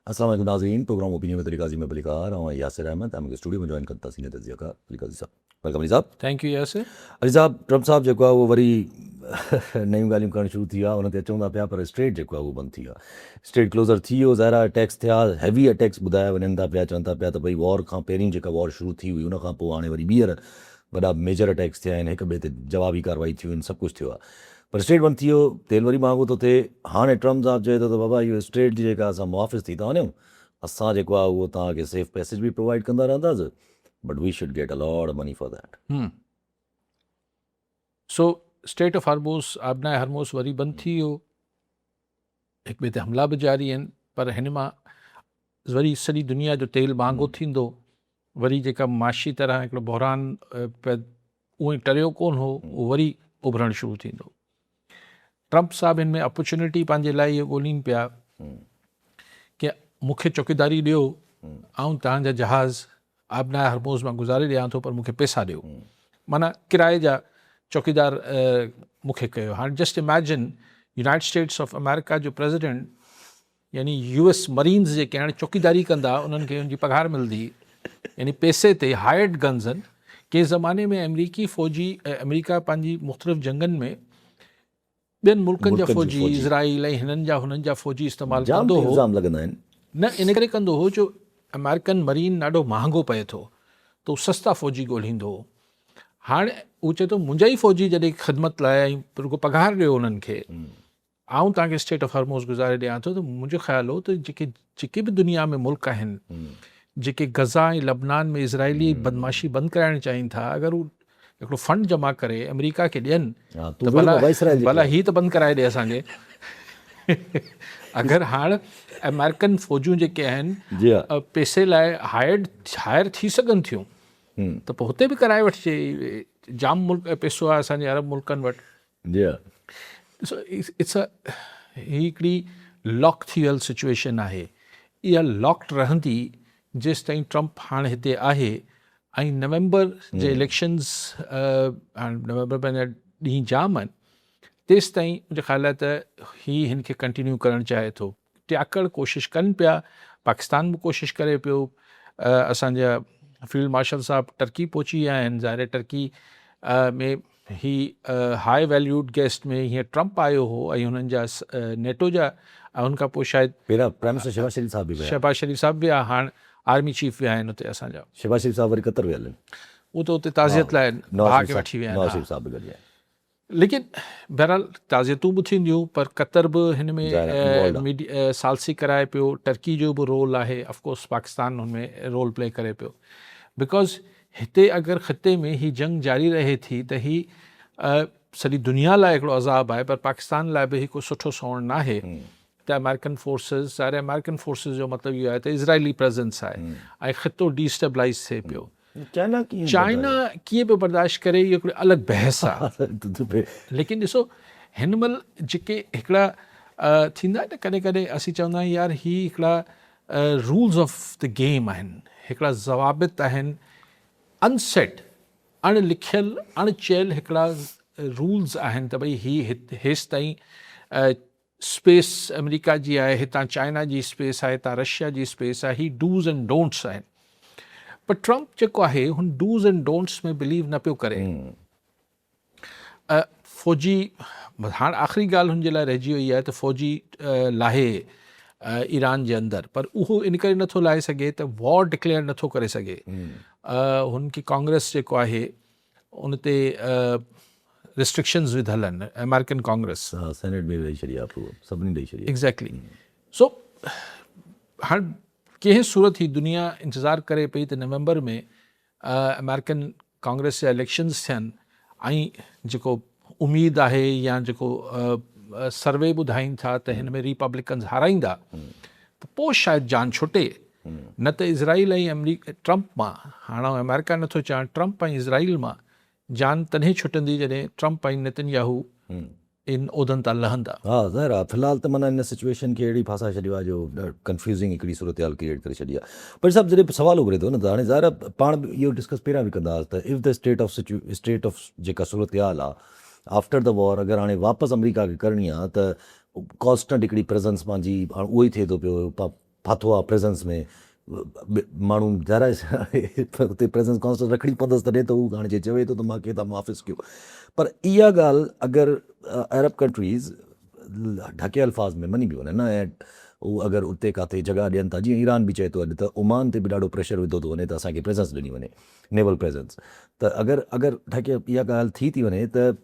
अस्सलाम वालेकुम नाज़रीन, प्रोग्राम ओपिनियन में तरीका जी में बलिकार और यासिर अहमद हम स्टूडियो में जॉइन करता सीनियर तजिया का बलिका जी साहब। वेलकम अली साहब। Thank you Yasir. अली साहब, ट्रम्प साहब जेको आहे उहो वरी नयूं ॻाल्हियूं करणु शुरू थी विया, उन ते अचूं था पिया, पर स्ट्रेट जेको आहे उहो बंदि थी वियो आहे। स्ट्रेट क्लोज़र थी वियो, ज़ाहिर आहे अटैक्स थिया, हैवी अटैक्स ॿुधाया वञनि था पिया, चवनि था पिया त भई वॉर खां पहिरीं जेका वॉर शुरू थी हुई उन खां पोइ हाणे वरी ॿीहर वॾा मेजर अटैक्स थिया आहिनि, हिक ॿिए ते जवाबी कार्रवाई थियूं आहिनि, सभु कुझु थियो आहे, पर स्ट्रेट बंदि थी वियो, तेल वरी महांगो थो थिए। हाणे ट्रम्प साहब चए थो त बाबा इहो स्ट्रेट जी जेका असां मुआफ़िज़ थी था वञूं, असां जेको आहे उहो तव्हांखे सेफ पैसेज बि प्रोवाइड कंदा रहंदासीं, but we should get a lot of money for that. So state of Hormuz, आबनाए हरमोस वरी बंदि थी वियो, हिक ॿिए ते हमला बि जारी आहिनि, पर हिन मां वरी सॼी दुनिया जो तेल महांगो थींदो, वरी जेका माशी तरह हिकिड़ो बहरान उहो टरियो कोन हो, उहो वरी उभरणु शुरू थींदो। ट्रम्प साहब हिन में अपॉर्चुनिटी पंहिंजे लाइ इहो ॻोल्हीनि पिया कि मूंखे चौकीदारी ॾियो, ऐं तव्हांजा जहाज़ आबनाए हरमोस मां गुज़ारे ॾियां थो, पर मूंखे पैसा ॾियो, माना किराए जा चौकीदार मूंखे कयो। हाणे just imagine United status of America जो प्रेसिडेंट यानी US मरीन्स जेके हाणे चौकीदारी कंदा, उन्हनि खे उनजी पघार मिलंदी, यानी पैसे ते हायर्ड गन्स आहिनि। कंहिं ज़माने में अमरीकी फ़ौजी अमरीका पंहिंजी मुख़्तलिफ़ जंगनि में ॿियनि मुल्कनि जा फ़ौजी, इज़राइल ऐं हिननि जा हुननि जा फ़ौजी इस्तेमालु कंदो हो, न इन करे कंदो हो जो अमेरिकन मरीन ॾाढो महांगो पए थो, त उहो सस्ता फ़ौजी ॻोल्हींदो हो। हाणे उहो चए थो मुंहिंजा ई फ़ौजी जॾहिं ख़िदमत लाइ ऐं रुगो पघार ॾियो उन्हनि खे, आऊं तव्हांखे स्टेट ऑफ हरमोस गुज़ारे ॾियां थो, त मुंहिंजो ख़्यालु हो त जेके बि दुनिया में मुल्क आहिनि जेके गज़ा ऐं लबनान में इज़राइली बदमाशी बंदि कराइणु चाहिनि था, अगरि हू हिकिड़ो फंड जमा करे अमेरिका खे ॾियनि त भला ही त बंदि कराए ॾे असांखे। अगरि हाणे अमेरिकन फ़ौजियूं जेके आहिनि पैसे लाइ हायर थी सघनि थियूं, त पोइ हुते बि कराए वठिजे, जाम मुल्क पैसो आहे असांजे अरब मुल्कनि वटि। ॾिसो इट्स ही हिकिड़ी लॉक थी वियल सिचुएशन आहे, इहा लॉक्ड रहंदी जेसि ताईं ट्रम्प हाणे हिते आहे, ऐं नवंबर जे इलेक्शन्स हाणे नवंबर पंहिंजा ॾींहं जाम आहिनि, तेसि ताईं मुंहिंजे ख़्याल आहे त हिन खे कंटिन्यू करणु चाहे थो। टियाकड़ कोशिशि कनि पिया, पाकिस्तान बि कोशिशि करे पियो, असांजा फील्ड मार्शल साहब टर्की पहुची विया आहिनि, ज़ाहिर टर्की में ही हाई वैल्यूड गेस्ट में हीअं ट्रम्प आयो हो ऐं हुननि जा नेटो जा, ऐं हुनखां पोइ शायदि शहबाज शरीफ़ साहब बि आहे, हाणे आर्मी चीफ विया आहिनि हुते असांजा। शहबाज शरीफ़ साहब वरी कतर विया आहिनि, उहो त हुते ताज़ियत लाइ भाग वठी विया आहिनि, लेकिन बहरहाल ताज़ियतूं बि थींदियूं, पर कतर बि हिन में सालसी कराए पियो, टर्की जो बि रोल आहे, ऑफकोर्स पाकिस्तान हुन में रोल प्ले करे पियो, बिकॉज़ हिते अगरि ख़िते में ही जंग जारी रहे थी त ही सॼी दुनिया लाइ हिकिड़ो अज़ाब आहे, पर पाकिस्तान लाइ बि हिकु सुठो सौण न आहे त अमेरिकन फोर्सिस, सारे अमेरिकन फोर्सिस जो मतिलबु इहो आहे त इज़राइली प्रेजेंस आहे ऐं ख़ितो डिस्टेबलाइज़ थिए पियो। चाइना कीअं पियो बर्दाश्त करे, इहो हिकिड़ी अलॻि बहस आहे। लेकिन ॾिसो हिन महिल जेके हिकिड़ा थींदा आहिनि न, कॾहिं कॾहिं असीं चवंदा आहियूं यार ही हिकिड़ा रूल्स ऑफ द गेम आहिनि, हिकिड़ा ज़वाबित आहिनि, अनसेट अणलिखियल अणचयल हिकिड़ा रूल्स आहिनि त भई ही हेसि ताईं स्पेस अमेरिका जी आहे, हितां चाइना जी स्पेस आहे, हितां रशिया जी स्पेस आहे, ही डूज़ एंड डोंट्स आहिनि। पर ट्रम्प जेको आहे हुन डूज़ एंड डोंट्स में बिलीव न पियो करे। फ़ौजी हाणे आख़िरी ॻाल्हि हुनजे लाइ रहिजी वई आहे त फ़ौजी लाहे ईरान जे अंदरि, पर उहो इन करे नथो लाहे सघे त वॉर डिक्लेयर नथो करे सघे। हुनखे कांग्रेस जेको आहे उन ते रिस्ट्रिक्शन्स विधल आहिनि, अमेरिकन कांग्रेस सेनेट में ॾेई छॾी आहे, सभिनी ॾेई छॾी। एग्ज़ैक्टली। सो हाणे कंहिं सूरत ही दुनिया इंतज़ारु करे पई त नवंबर में अमेरिकन कांग्रेस जा इलेक्शन्स थियनि, ऐं जेको उमेदु आहे या जेको सर्वे ॿुधाइनि था त हिन में रिपब्लिकन्स हाराईंदा, त पोइ शायदि जान छुटे, न त इज़राइल ऐं ट्रम्प मां, हाणे अमेरिका नथो चवां, ट्रम्प ऐं इज़राइल मां जान तॾहिं छुटंदी जॾहिं ट्रम्प ऐं नेतन्याहू इन उहिदनि तां लहंदा। हा ज़ाहिर आहे, फ़िलहाल त माना इन सिचुएशन खे अहिड़ी फासाए छॾियो आहे जो कंफ्यूज़िंग हिकिड़ी सूरत हाल क्रिएट करे छॾी आहे। पर सभु जॾहिं सवाल उभिरे थो न, त हाणे ज़ाहिर पाण बि इहो डिस्कस पहिरियां बि कंदा हुआसीं त इफ़ द स्टेट ऑफ जेका सूरत हाल आहे आफ्टर द वॉर, अगरि हाणे वापसि अमरीका खे करणी आहे त कॉन्स्टेंट हिकिड़ी प्रेज़ेंस पंहिंजी, हाणे उहो ई थिए थो पियो, फाथो आहे प्रेज़ेंस में माण्हू ज़ाहिर हुते प्रेज़ेंस कॉन्स्टेंट रखणी पवंदसि तॾहिं त हू हाणे जे चवे थो त मां कंहिं मुआफ़िज़ कयो। पर इहा ॻाल्हि अगरि अरब कंट्रीज़ ढके अल्फाज़ में मञी बि वञनि न, ऐं हू अगरि उते काथे जॻह ॾियनि था, जीअं ईरान बि चए थो अॼु त ओमान ते बि ॾाढो प्रेशर विधो थो वञे त असांखे प्रेज़ेंस ॾिनी वञे, नेवल प्रेज़ेंस। त अगरि ढके इहा ॻाल्हि थी वञे त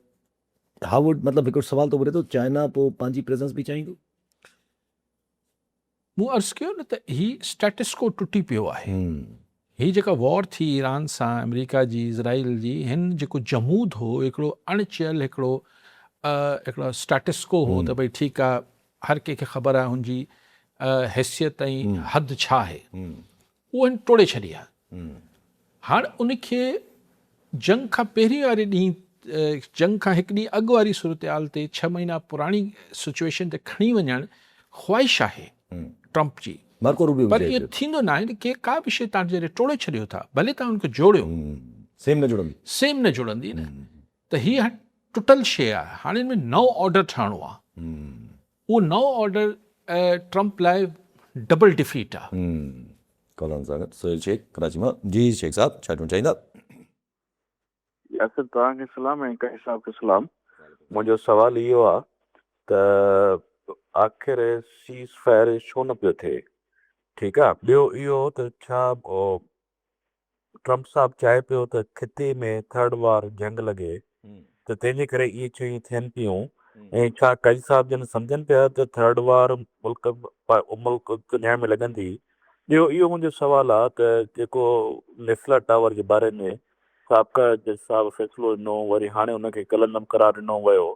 हाउ वुड, मतिलबु हिकिड़ो सुवाल थो घुरे थो, चाइना पोइ पंहिंजी प्रेज़ेंस बि चाहींदो? मूं अर्ज़ु कयो न त ही स्टेटस को टुटी पियो आहे। ही जेका वॉर थी ईरान सां अमेरिका जी इज़राइल जी, हिन जेको जमूद हो हिकिड़ो अणचियल हिकिड़ो स्टेटस को हो त भई ठीकु आहे, हर कंहिंखे ख़बर आहे हुनजी हैसियत ऐं हद छा आहे, उहो हिन तोड़े छॾी आहे। हाणे उनखे जंग खां पहिरीं वारे ॾींहुं, जंग खां हिकु ॾींहुं अॻु वारी सूरत हाल ते 6 महीना पुराणी सिचुएशन ते खणी वञणु ख़्वाहिश आहे ट्रंप जी, मार्को रूबियो पर इहो थींदो न आहे कि का बि शइ तव्हां जॾहिं तोड़े छॾियो था, भले तव्हां हुनखे जोड़ियो, सेम न जुड़ंदी न। त हीअ टुटल शइ आहे। हाणे हिन में नओं ऑर्डर ठाहिणो आहे। उहो नओं ऑर्डर ट्रंप लाइ डबल डिफीट आहे। कॉलनि सां गॾु सोहेल शेख कराची मां। जी शेख साहब, छा चवणु चाहींदा? यासिर तव्हांखे सलाम ऐं कंहिं साहब खे सलाम। मुंहिंजो सुवालु इहो आहे त आख़िर सीज़ फायर छो न पियो थिए? ठीकु आहे। ॿियो इहो त छा ट्रंप साहब चाहे पियो त खिते में थर्ड वार जंग लॻे, त तंहिंजे करे इहे शयूं थियनि पियूं? ऐं छा काजी साहब जन सम्झनि पिया त थर्ड वार मुल्क दुनिया में लॻंदी? ॿियो इहो मुंहिंजो सुवालु आहे त जेको निफला टावर जे बारे में साबिक़ा जज साहब फ़ैसिलो ॾिनो, वरी हाणे हुनखे कलंदम करार ॾिनो वियो,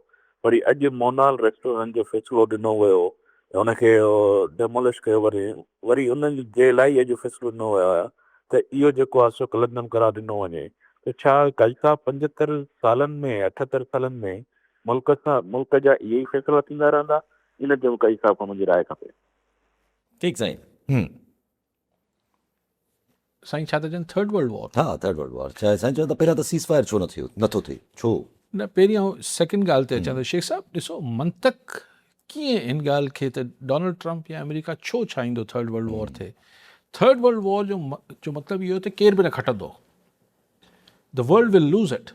वरी अॼु मोनाल रेस्टोरेंट जो फ़ैसिलो ॾिनो वियो, हुनखे डेमोलिश कयो, वरी उन्हनि जे लाइ अॼु फ़ैसिलो ॾिनो वियो आहे त इहो जेको आहे सो कलंदम करार ॾिनो वञे। त छा काजी साहब 75 सालनि में 78 सालनि में मुल्क जा इहे ई फ़ैसिला थींदा रहंदा? इन जो काजी साहब खां मुंहिंजी राय खपे। ठीकु साईं। साईं छा था चवनि? Third world war? हा, थर्ड वर्ल्ड वॉर। छा साईं चवनि था पहिरियां त सीज़ फायर छो नथो थिए? छो न, पहिरीं आउं सेकेंड ॻाल्हि ते अचां थो। शेख साहब ॾिसो, मंतक कीअं इन ॻाल्हि खे त डोनाल्ड ट्रंप या अमेरिका छो चाहींदो थर्ड वर्ल्ड वॉर थिए? थर्ड वर्ल्ड वॉर जो मतिलबु इहो त केर बि न खटंदो। The world will lose it,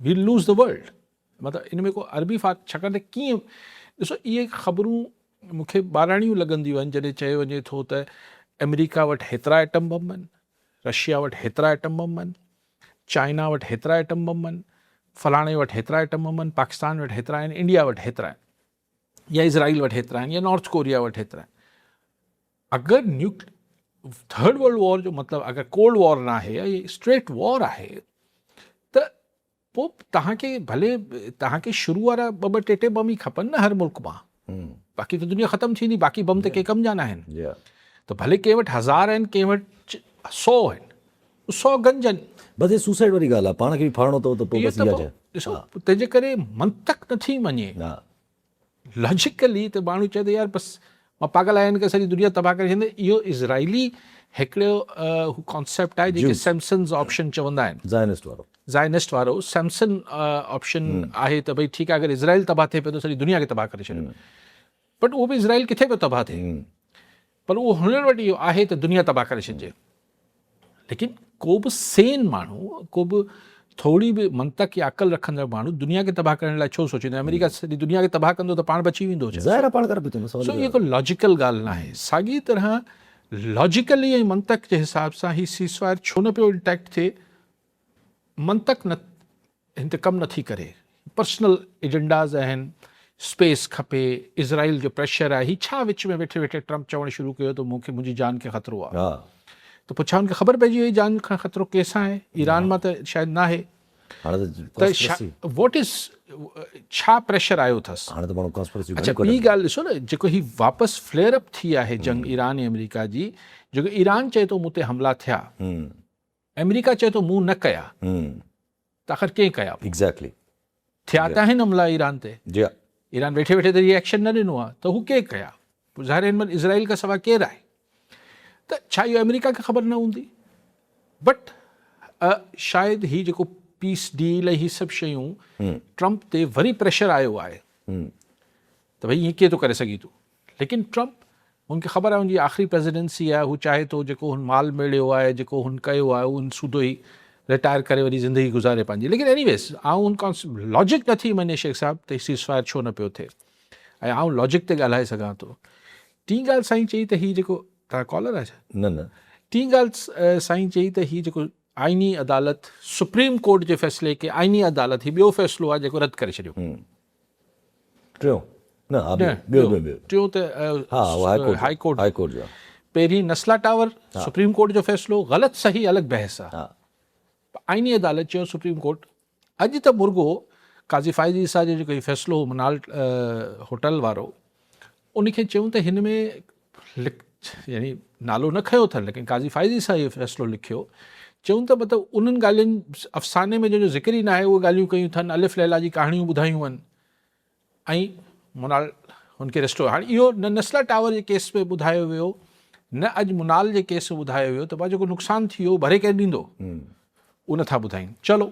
will lose the world. मतिलबु इन में को अरबी छाकाणि त कीअं, ॾिसो इहे ख़बरूं मूंखे ॿाराणियूं लॻंदियूं आहिनि जॾहिं चयो वञे थो त अमेरिका वटि हेतिरा एटम बम आहिनि, रशिया वटि हेतिरा एटम बम आहिनि, चाइना वटि हेतिरा एटम बम आहिनि, फलाणे वटि हेतिरा एटम बम आहिनि, पाकिस्तान वटि हेतिरा आहिनि, इंडिया वटि हेतिरा आहिनि, या इज़राइल वटि हेतिरा आहिनि, या नॉर्थ कोरिया वटि हेतिरा आहिनि। अगरि थर्ड वर्ल्ड वॉर जो मतिलबु अगरि कोल्ड वॉर न आहे या स्ट्रेट वॉर आहे, त पोइ तव्हांखे भले तव्हांखे शुरू वारा ॿ टे टे बम ई खपनि न हर मुल्क मां, बाक़ी त दुनिया ख़तमु थींदी, बाक़ी बम त कंहिं कम जा न आहिनि। त भले कंहिं वटि 1000 आहिनि, कंहिं वटि 100 आहिनि, 100 गंज आहिनि। बसि सुसाइड वारी ॻाल्हि आहे, पाण खे बि फाड़णो अथव त पोइ बसि इहा ॾिसो, तंहिंजे करे मंतक नथी मञे लॉजिकली, त माण्हू चए थो यार बसि मां पागल आहियां की सॼी दुनिया तबाह करे छॾींदे। इहो इज़राइली हिकिड़ो कॉन्सेप्ट आहे जेके सैमसन्स ऑप्शन चवंदा आहिनि, ज़ायनिस्ट वारो सैमसन ऑप्शन आहे त भई ठीकु आहे, अगरि इज़राइल तबाह थिए पियो त सॼी दुनिया खे तबाह करे छॾियो। बट उहो बि इज़राइल किथे पियो तबाह थिए, पर उहो हुननि वटि इहो आहे त दुनिया तबाह करे छॾिजे। लेकिन को बि सेन माण्हू, को बि थोरी बि मंतक या अकल रखंदड़ माण्हू दुनिया खे तबाह करण लाइ छो सोचींदो? अमेरिका सॼी दुनिया खे तबाह कंदो त पाण बची वेंदो। सो इहा को लॉजिकल ॻाल्हि न आहे। साॻी तरह लॉजिकली ऐं मंतक जे हिसाब सां ही सीज़ फायर छो न पियो इंटैक्ट थिए? मंतक न हिन ते कमु नथी करे, पर्सनल एजेंडाज़ आहिनि, स्पेस खपे, इज़राइल जो प्रेशर आहे। ही छा विच में वेठे वेठे ट्रंप चवणु शुरू कयो त मूंखे मुंहिंजी जान खे ख़तरो आहे, त पोइ छा हुनखे ख़बर पइजी वई जान खां ख़तरो कंहिंसां आहे? ईरान मां त शायदि न आहे। त वॉट इज़, छा प्रेशर आयो अथसि? अच्छा, ॿी ॻाल्हि ॾिसो न, जेको ही वापसि फ्लेयर अप थी आहे जंग ईरान ऐं अमेरिका जी, जेको ईरान चए थो मूं ते हमला थिया, अमेरिका चए थो मूं न कया, त आख़िर कंहिं कया? एग्ज़ैक्टली थिया त आहिनि हमला ईरान ते, ईरान वेठे वेठे त रिएक्शन न ॾिनो आहे, त हू कंहिं कया? ज़ाहिर हिन महिल इज़राइल खां सवाइ केरु आहे? त छा इहो अमेरिका खे ख़बर न हूंदी? बट शायदि ही जेको पीस डील ऐं ही सभु शयूं ट्रंप ते वरी प्रेशर आयो आहे त भई ईअं कीअं थो करे सघी तूं? लेकिन ट्रंप हुनखे ख़बर आहे हुनजी आख़िरी प्रेसिडेंसी आहे, हू चाहे थो जेको हुन माल मेड़ियो आहे, जेको हुन कयो आहे, हुन सूदो ई रिटायर करे वरी ज़िंदगी गुज़ारे पंहिंजी। लेकिन एनीवेज़ आउं हुन लॉजिक नथी मञे शेख साहिबु त सीज़ फायर छो न पियो थिए, ऐं आउं लॉजिक ते ॻाल्हाए सघां थो। टी ॻाल्हि साईं चई त हीउ जेको तव्हां कॉलर आहे छा? न टी ॻाल्हि साईं चई त हीउ जेको आइनी अदालत सुप्रीम कोर्ट जे फ़ैसिले खे आइनी अदालत हीउ ॿियो फ़ैसिलो आहे जेको रद्द करे छॾियो। टियों न हा, ॿियो टियों त हा हाई कोर्ट हाई कोर्ट जो पहिरीं नस्ला टावर सुप्रीम कोर्ट जो फ़ैसिलो ग़लति सही अलॻि बहस आहे। हा आइनी अदालत चयो सुप्रीम कोर्ट अॼु त मुर्गो काज़ी फ़ाइज़ ईसा जो जेको हीउ फ़ैसिलो मनाल होटल वारो उनखे चयूं त हिन में यानी नालो न खयो अथनि, लेकिन काज़ी फ़ाइज़ ईसा इहो फ़ैसिलो लिखियो, चयूं त मतिलबु उन्हनि ॻाल्हियुनि अफ़साने में जो ज़िक्र ई न आहे उहे ॻाल्हियूं कयूं अथनि, अलिफ़ लैला जी कहाणियूं ॿुधायूं आहिनि ऐं मुनाल हुनखे रेस्टोर। हाणे इहो न नस्ला टावर जे केस में ॿुधायो वियो, न अॼु मुनाल जे केस में ॿुधायो वियो त भाई जेको नुक़सानु थी वियो भरे केरु ॾींदो, उहो नथा ॿुधाइनि। चलो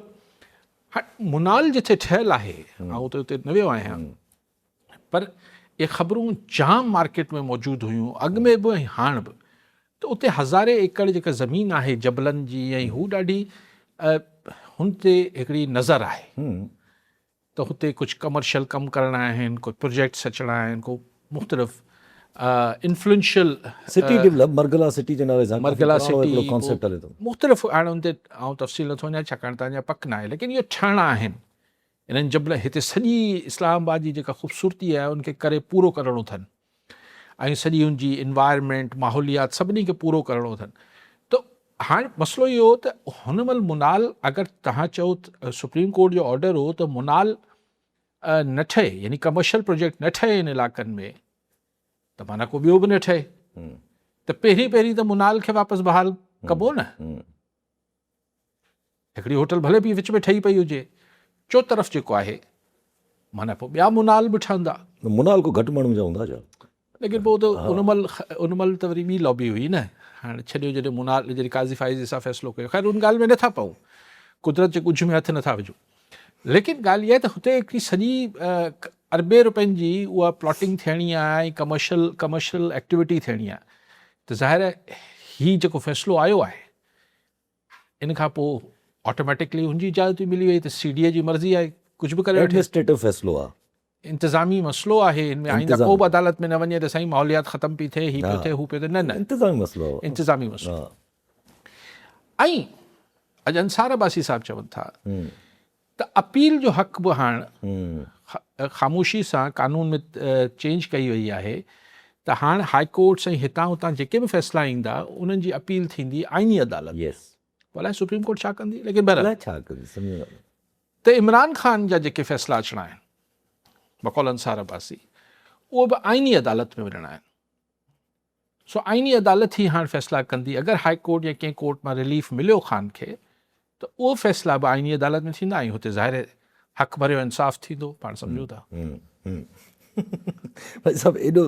हाणे मुनाल जिथे ठहियलु आहे, आउं त उते न वियो आहियां, पर इहे ख़बरूं जाम मार्केट में मौजूदु हुयूं अॻु में बि ऐं हाणे बि। त उते हज़ारे एकड़ जेका ज़मीन आहे जबलनि जी, ऐं हू ॾाढी हुन ते हिकिड़ी नज़र आहे त हुते कुझु कमर्शियल कमु करणा आहिनि, कुझु प्रोजेक्ट्स अचणा आहिनि, को मुख़्तलिफ़ influential city develop Margalla city जे नाले सां मरगला सिटी कॉन्सेप्ट हले थो। मुख़्तलिफ़ हाणे हुन ते आउं तफ़सील नथो वञा छाकाणि त अञा पक न आहे, लेकिन इहो ठहणा आहिनि इन्हनि जबल। हिते सॼी इस्लामाबाद जी जेका ख़ूबसूरती आहे उनखे करे पूरो करिणो अथनि, ऐं सॼी हुनजी इन्वायरमेंट माहौलियात सभिनी खे पूरो करिणो अथनि। त हाणे मसइलो इहो हो त हुन महिल मुनाल अगरि तव्हां चओ त सुप्रीम कोर्ट जो ऑर्डर हो त मुनाल न ठहे, यानी कमर्शियल प्रोजेक्ट न ठहे इन इलाइक़नि में, त माना को ॿियो बि न ठहे, त पहिरीं त मुनाल खे वापसि बहाल कबो न। हिकिड़ी होटल भले बि विच में ठही पई हुजे, चोतरफ़ जेको आहे माना पोइ ॿिया मुनाल बि ठहंदा। मुनाल को घटि माण्हू जा हूंदा छा? लेकिन पोइ त उन महिल त वरी ॿी लॉबी हुई न। हाणे छॾियो जॾहिं मुनाल जॾहिं काज़ी फ़ाइज़ सां फ़ैसिलो कयो, ख़ैर उन ॻाल्हि में नथा पऊं, कुदरत जे कुझु में हथु नथा विझूं। लेकिन ॻाल्हि इहा आहे त हुते हिकिड़ी सॼी अरबे रुपयनि जी उहा प्लॉटिंग थियणी आहे ऐं कमर्शियल एक्टिविटी थियणी आहे, त ज़ाहिर आहे हीउ जेको फ़ैसिलो आयो आहे इन खां पोइ ऑटोमेटिकली हुनजी इजाज़त मिली वई त CDA जी मर्ज़ी आहे कुझु बि करे वठे। एडमिनिस्ट्रेटिव फ़ैसिलो आहे, इंतिज़ामी मसइलो आहे, हिन में आईंदा को बि अदालत में न वञे त साईं माहौलियात ख़तम पई थिए, हीउ पियो थिए, हू पियो थिए, न इंतिज़ामी मसइलो आहे, इंतिज़ामी मसइलो। ऐं अॼु अंसार अब्बासी साहिबु चवनि था त अपील जो हक़ बि हाणे ख़ामोशी सां कानून में चेंज कई वई आहे, त हाणे हाई कोर्ट्स ऐं हितां हुतां जेके बि फ़ैसिला ईंदा उन्हनि जी अपील थींदी आइनी अदालत। यस भला सुप्रीम कोर्ट छा कंदी, लेकिन बहरहाल छा कंदी सम्झो त इमरान ख़ान जा जेके फ़ैसिला अचणा आहिनि बकौल अंसार अब्बासी, उहो बि आइनी अदालत में वञणा आहिनि। सो आइनी अदालत ई हाणे फ़ैसिला कंदी। अगरि हाई कोर्ट या कंहिं कोर्ट मां रिलीफ मिलियो ख़ान खे त उहो फ़ैसिला बि आइनी अदालत में थींदा, ऐं हुते ज़ाहिर हक़ भरियो इंसाफ़ थींदो, पाण सम्झूं था। सभु एॾो,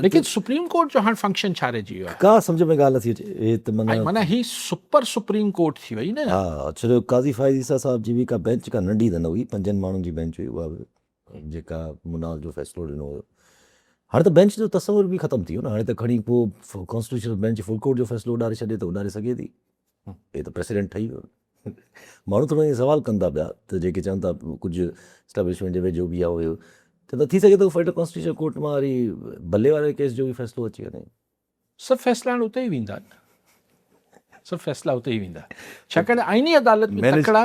लेकिन सुप्रीम कोर्ट जो हाणे फंक्शन छा रहिजी वियो आहे, का सम्झ में ॻाल्हि नथी अचे त माना ही सुप्रीम कोर्ट थी वई न। हा, छो काज़ी फ़ाइज़ ईसा साहिब जी बि का बेंच का नंढी त न हुई, 5 माण्हुनि जी बेंच हुई, उहा बि जेका मुनाल जो फ़ैसिलो ॾिनो हुयो। हाणे त बेंच जो तस्वुर बि ख़तमु थी वियो न, हाणे त खणी पोइ कॉन्स्टिट्यूशनल बेंच फुल कोर्ट जो फ़ैसिलो उॾारे छॾे त उॾारे सघे थी, हे त प्रेसिडेंट ठही वियो। माण्हू थोरो ईअं सवाल कनि था पिया त जेके चवनि था कुझु एस्टेब्लिशमेंट जे वेझो बि आहे हुयो, त थी सघे थो फेडरल कॉन्स्टिट्यूशनल कोर्ट मां वरी भले वारे केस जो बि फ़ैसिलो अची वञे। सभु फ़ैसिला हाणे उते ई वेंदा, सभु फ़ैसिला उते ई वेंदा, छाकाणि आइनी अदालत में तकिड़ा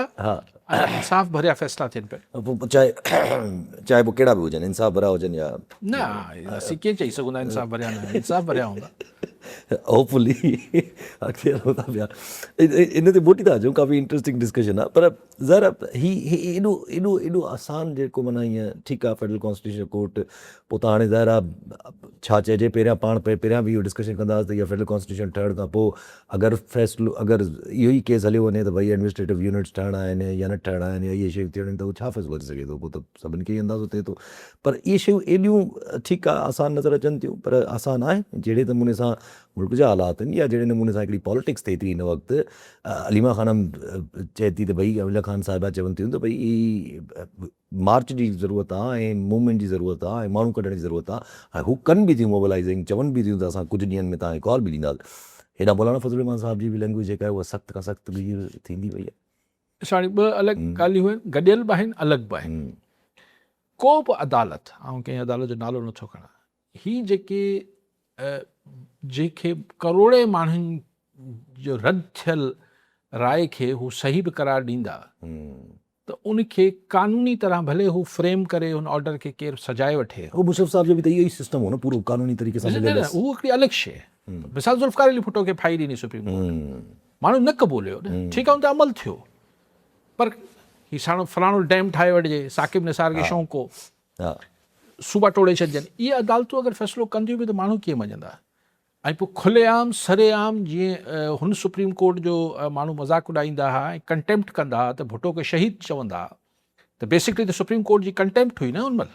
इंसाफ़ भरिया फ़ैसिला थियनि पिया। पोइ चाहे पोइ कहिड़ा बि हुजनि, इंसाफ़ भरिया हुजनि या न, असीं कीअं चई सघूं था इंसाफ़ भरिया न, इंसाफ़ भरिया हूंदा। होपफुली अॻिते हलो था पिया, इन ते मोटी था अचूं, काफ़ी इंट्रस्टिंग डिस्कशन आहे। पर ज़रा एॾो आसान जेको माना ईअं ठीकु आहे फेडरल कॉन्स्टिट्यूशनल कोर्ट, पोइ त हाणे ज़ाहिर आहे छा चइजे, पहिरियां बि इहो डिस्कशन कंदासीं त इहा फेडरल कॉन्स्टिट्यूशन ठहण खां पोइ अगरि फ़ैसिलो, अगरि इहो ई केस हलियो वञे त भई एडमिनिस्ट्रेटिव यूनिट्स ठहणा आहिनि या न ठहणा आहिनि या इहे शयूं थियणियूं आहिनि, त उहो छा फ़ैसिलो अची सघे थो, पोइ त सभिनि खे ई अंदाज़ो थिए थो। पर इहे शयूं एॾियूं ठीकु आहे आसान नज़र अचनि थियूं, पर आसान आहे जहिड़े नमूने सां मुल्क जा हालात आहिनि या जहिड़े नमूने सां हिकिड़ी पॉलिटिक्स थिए थी हिन वक़्तु। अलीमा ख़ानम चए थी त भई अमीर ख़ान साहिबा चवनि थियूं त भई मार्च जी ज़रूरत आहे ऐं मूवमेंट जी ज़रूरत आहे ऐं माण्हू कढण जी ज़रूरत आहे। ऐं हू कनि बि थियूं मोबिलाइज़िंग, चवनि बि थियूं त असां कुझु ॾींहंनि में तव्हांखे कॉल बि ॾींदासीं। हेॾा मौलाना फज़लुर रहमान साहिब जी बि लैंग्वेज जेका आहे उहा सख़्तु खां सख़्तु थींदी वई आहे। साढ़े ॿ अलॻि ॻाल्हियूं आहिनि, गॾियल बि आहिनि, अलॻि बि आहिनि। को बि अदालत, ऐं कंहिं अदालत जो नालो नथो खणा, ही जेके करोड़े माण्हुनि जो रद्द थियल राय खे हू सही बि करार ॾींदा त उनखे कानूनी तरह भले हू फ्रेम करे उन ऑर्डर खे केरु सजाए वठे। उहो मुशरफ साहिब जो बि त इहो ई सिस्टम हो न, पूरो कानूनी तरीक़े सां न मिलियल न, उहो हिकिड़ी अलॻि शइ। मिसाल ज़ुल्फ़िकार अली भुट्टो खे फाई ॾिनी सुप्रीम कोर्ट, माण्हू न क़बूलियो न, ठीकु आहे उन ते अमल थियो, पर ही साणो फलाणो डैम ठाहे वठिजे, साकिब निसार खे शौक़ु हो, हा सूबा टोड़े छॾिजनि। इहे अदालतूं अगरि फ़ैसिलो कंदियूं बि त माण्हू कीअं मञंदा? ऐं पोइ खुलेआम सरेआम जीअं हुन सुप्रीम कोर्ट जो माण्हू मज़ाक उॾाईंदा हुआ ऐं कंटेम्प्ट कंदा हुआ त भुट्टो खे शहीद चवंदा हुआ, त बेसिकली त सुप्रीम कोर्ट जी कंटेम्प्ट हुई न उन महिल,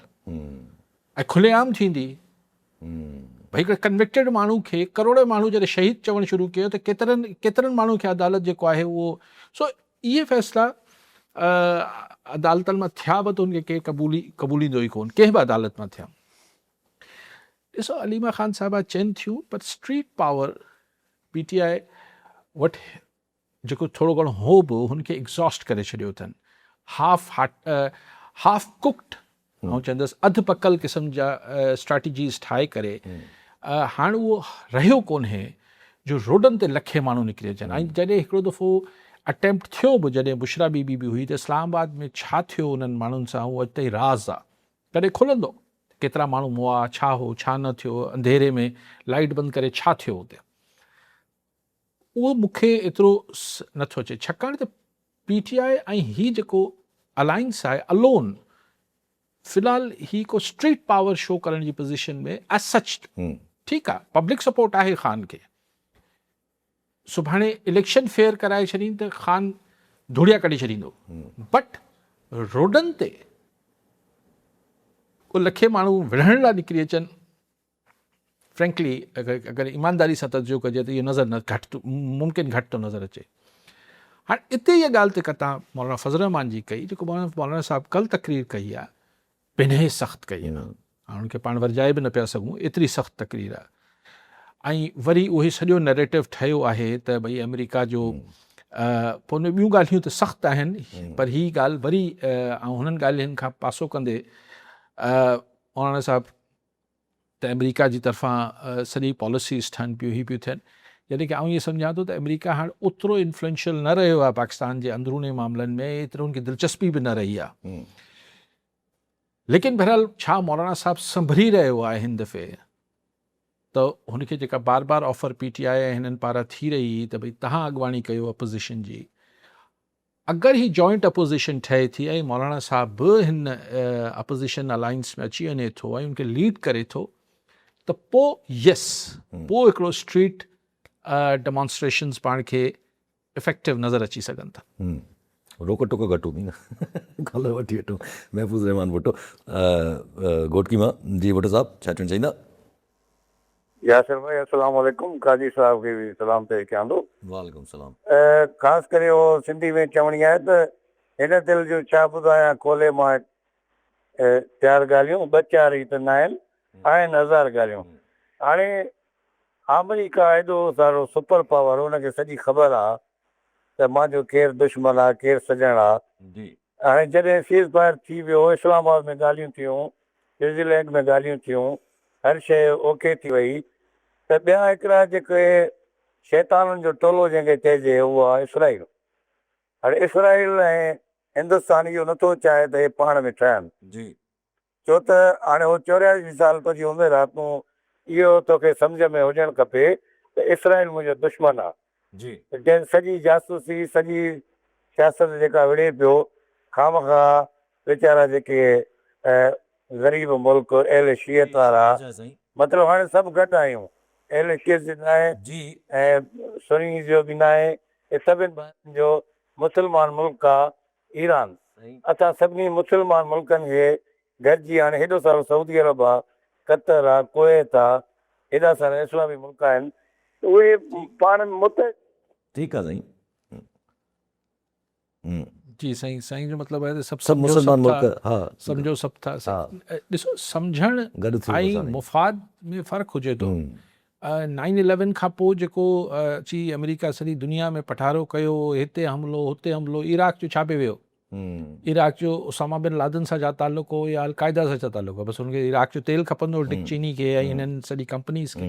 ऐं खुलेआम थींदी। भई हिकिड़े कन्विक्टेड माण्हू खे करोड़े माण्हू जॾहिं शहीद चवणु शुरू कयो त केतिरनि माण्हू खे अदालत जेको आहे उहो, सो इहे फ़ैसिला अदालतनि मां थिया बि त उनखे केरु क़बूलींदो ई कोन, कंहिं बि अदालत मां थिया। ॾिसो अलीमा ख़ान साहिबा चवनि थियूं, पर स्ट्रीट पावर PTI वटि जेको थोरो घणो हो बि हुनखे एग्ज़ॉस्ट करे छॾियो अथनि। हाफ कुक्ड, ऐं चवंदसि अधु पकल क़िस्म जा स्ट्रैटेजीज़ ठाहे करे हाणे उहो रहियो कोन्हे जो रोडनि ते लखे माण्हू निकिरी अचनि। ऐं जॾहिं हिकिड़ो दफ़ो अटैम्प्ट थियो बि, जॾहिं बुशरा बीबी बि हुई, त इस्लामाबाद में छा थियो उन्हनि माण्हुनि सां उहो अॼु ताईं राज़ आहे। कॾहिं खुलंदो केतिरा माण्हू मुआ, छा हो छा न थियो, अंधेरे में लाइट बंदि करे छा थियो हुते, उहो मूंखे एतिरो नथो अचे। छाकाणि त PTI ऐं ही जेको अलायंस आहे अलोन, फ़िलहाल ही को स्ट्रीट पावर शो करण जी पोज़ीशन में एज सच, ठीकु आहे पब्लिक सपोर्ट आहे ख़ान खे, सुभाणे इलेक्शन फेयर कराए छॾीनि त ख़ान धुड़िया कढी छॾींदो, बट रोडनि ते को लखे माण्हू विढ़ण लाइ निकिरी अचनि, फ्रेंकली अगरि ईमानदारी सां तर्जुमो कजे त इहो नज़र न घटि मुमकिन घटि थो नज़र अचे। हाणे हिते इहा ॻाल्हि ते कथा मौलाना फज़ल रहमान जी कई, जेको मौलाना साहिबु कल्ह तकरीर कई आहे, बेनहे सख़्तु कई आहे, हाणे उनखे पाण वरजाए बि न पिया सघूं, एतिरी सख़्तु तकरीर आहे। ऐं वरी उहे सॼो नैरेटिव ठहियो आहे त भई अमेरिका जो, पोइ उन ॿियूं ॻाल्हियूं त सख़्तु आहिनि, पर हीअ ॻाल्हि वरी ऐं हुननि ॻाल्हियुनि खां पासो कंदे मौलाना साहिबु त अमेरिका जी तरफ़ां सॼी पॉलिसीज़ ठहनि पियूं, ही पियूं थियनि, जॾहिं की आउं इहे सम्झां थो त अमेरिका हाणे ओतिरो इन्फ्लुएंशियल न रहियो आहे पाकिस्तान जे अंदरूनी मामलनि में, एतिरो उनखे दिलचस्पी बि न रही आहे। लेकिन बहरहाल छा मौलाना साहिबु संभरी रहियो आहे हिन दफ़े, त हुनखे जेका बार बार ऑफर PTI ऐं हिननि पारां थी रही त भई तव्हां अॻुवाणी कयो अपोज़िशन जी, अगरि ही जॉइंट अपोज़िशन ठहे थी ऐं मौलाना साहिबु बि हिन अपोज़िशन अलायंस में अची वञे थो ऐं उनखे लीड करे थो, त पोइ यस, पोइ हिकिड़ो स्ट्रीट डेमॉन्स्ट्रेशन्स पाण खे इफेक्टिव नज़र अची सघनि था। रोक टोक घटि हूंदी न, कल्ह वठी वठूं महफ़ूज़ रहमान भुट्टो। घोटकी मां जी भुट्टो साहिबु छा चवणु चाहींदा? यासिर भाई अस्सलाम वालेकुम, काजी साहब खे बि सलाम पे कयां थो। वालेकुम सलाम। ख़ासि करे उहो सिंधी में चवणी आहे त हिन दिलि जो छा ॿुधायां खोले मां, चारि ॻाल्हियूं ॿ चारि ई त न आहिनि हज़ार ॻाल्हियूं। हाणे अमेरिका एॾो सारो सुपर पावर, हुनखे सॼी ख़बर आहे त मुंहिंजो केरु दुश्मन आहे केरु सॼण आहे। हाणे जॾहिं सीज़ फायर थी वियो, इस्लामाबाद में ॻाल्हियूं थियूं, न्यूज़ीलैंड में ॻाल्हियूं थियूं, हर शइ ओके थी वई, त ॿिया हिकिड़ा जेके शैताननि जो टोलो जंहिंखे चइजे उहो आहे इसराइल। हाणे इसराइल ऐं हिंदुस्तान इहो नथो चाहे त हे पाण में ठहनि, छो त हाणे उहो 84 साल तुंहिंजी उमिरि आहे, तूं इहो तोखे सम्झ में हुजणु खपे त इसराइल मुंहिंजो दुश्मन आहे। जंहिं सॼी जासूसी सॼी सियासत जेका विढ़े पियो, खामखा वीचारा जेके ग़रीब मुल्क अहल शियत वारा, मतिलबु हाणे सभु गॾु आहियूं, अहल शियत जो न आहे ऐं सुन्नी जो बि न आहे, हे सभिनि जो मुस्लमान मुल्क आहे ईरान। असां सभिनी मुस्लमान मुल्कनि खे गॾिजी हाणे हेॾो सारो सऊदी अरब आहे, कतर आहे, कुवैत आहे, हेॾा सारा इस्लामी मुल्क आहिनि, उहे पाण में ठीकु आहे साईं। जी साईं जो मतिलबु आहे त सभु सम्झो मुस्लमान सभु था, मुल्क हा सम्झो सभु था हा ॾिसो सम्झण गॾु थियो ऐं असां मुफ़ाद में फ़र्क़ु हुजे थो। 9/11 खां पोइ जेको अची अमेरिका सॼी दुनिया में पठारो कयो, हिते हमिलो हुते हमिलो, इराक जो छा पे वियो? इराक जो उसामा बिन लादन सां छा ताल्लुक़ हो या अलकायदा सां छा ताल्लुक़ हो? बसि हुनखे इराक जो तेल खपंदो हो, डिक चेनी खे ऐं हिननि सॼी कंपनीज़ खे।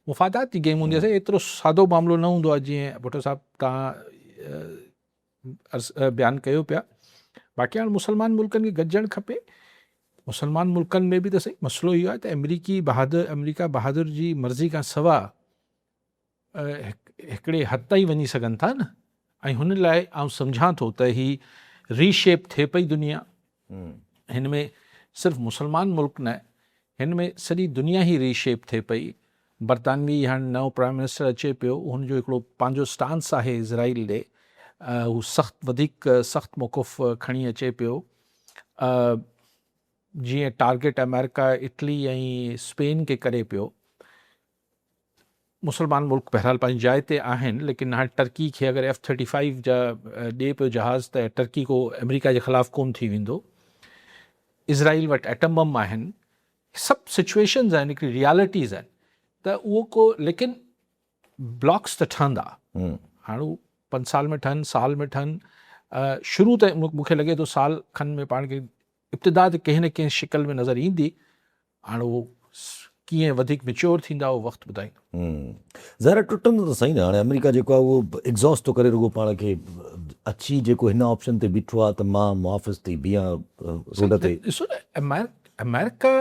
मुफ़ादात जी गेम हूंदी आहे। एतिरो सादो मामिलो न हूंदो आहे जीअं भुट्टो साहब तव्हां बयानु कयो पिया। बाक़ी हाणे मुस्लमान मुल्कनि खे गॾिजणु खपे। मुस्लमान मुल्कनि में बि त सही मसइलो इहो आहे त अमेरिका बहादुर जी मर्ज़ी खां सवा हिकिड़े हद ताईं वञी सघनि था न। ऐं हुन लाइ आउं सम्झां थो त ही रीशेप थिए पई दुनिया। हिन में सिर्फ़ु मुस्लमान मुल्क न, हिन में सॼी दुनिया ई रीशेप थिए पई। बरतानवी हाणे नओं प्राइम मिनिस्टर अचे पियो, हुनजो हिकिड़ो पंहिंजो स्टांस आहे इज़राइल ॾे। हू वधीक सख़्तु मौक़ुफ़ खणी अचे पियो। जीअं टारगेट अमेरिका, इटली ऐं स्पेन खे करे पियो। मुस्लमान मुल्क बहरहाल पंहिंजी जाइ ते आहिनि, लेकिन हाणे टर्की खे अगरि F-35 जा ॾे पियो जहाज़ त टर्की को अमेरिका जे ख़िलाफ़ु कोन थी वेंदो। इज़राइल वटि एटम बम आहिनि। सभु सिचुएशन्स आहिनि, हिकिड़ी रियालिटीज़ आहिनि त उहो को, लेकिन ब्लॉक्स त ठहंदा। हाणे 5 साल में ठहनि, साल में ठहनि। शुरू त मूंखे लॻे थो साल खन में पाण खे इब्तिदा त कंहिं न कंहिं शिकल में नज़र ईंदी। हाणे उहो कीअं वधीक मिच्योर थींदा उहो वक़्तु ॿुधाईंदो। ज़रा टुटंदो त सही न। हाणे अमेरिका जेको आहे उहो एग्ज़ॉस्ट थो करे रुॻो पाण खे अची जेको हिन ऑप्शन ते बीठो आहे त मां मुहाफ़िज़ थी बीहां रोड ते। ॾिसो न, अमेरिका